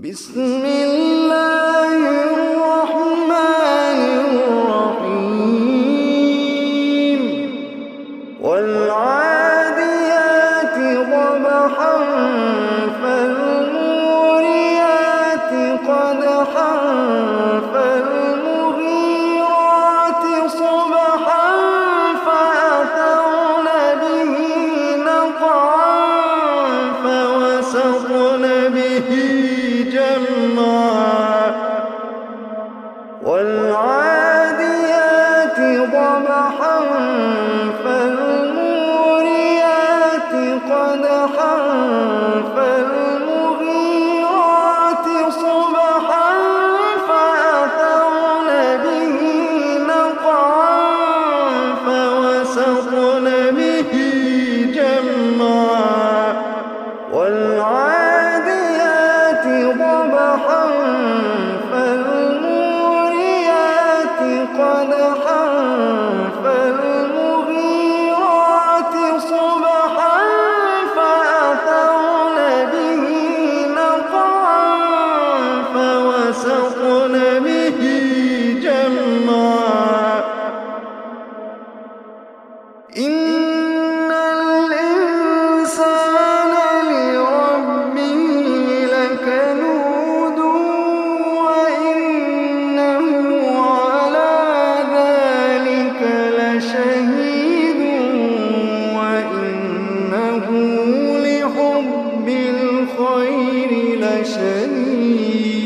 بسم الله الرحمن الرحيم والعاديات ضبحا فالموريات قدحا فالمغيرات صبحا فأثرن به نقعا فوسطن به جمعا والعاديات ضبحا فالموريات قدحا فالمغيرات صبحا فأثرن به نقعا فوسطن به جمعا والعاديات ضبحا فالموريات قدحا فالمغيرات صبحا فأثرن به نقعا فوسطن به جمعا إن الإنسان لربه لكنود وإنه على ذلك لشهيد وإنه لحب الخير لشديد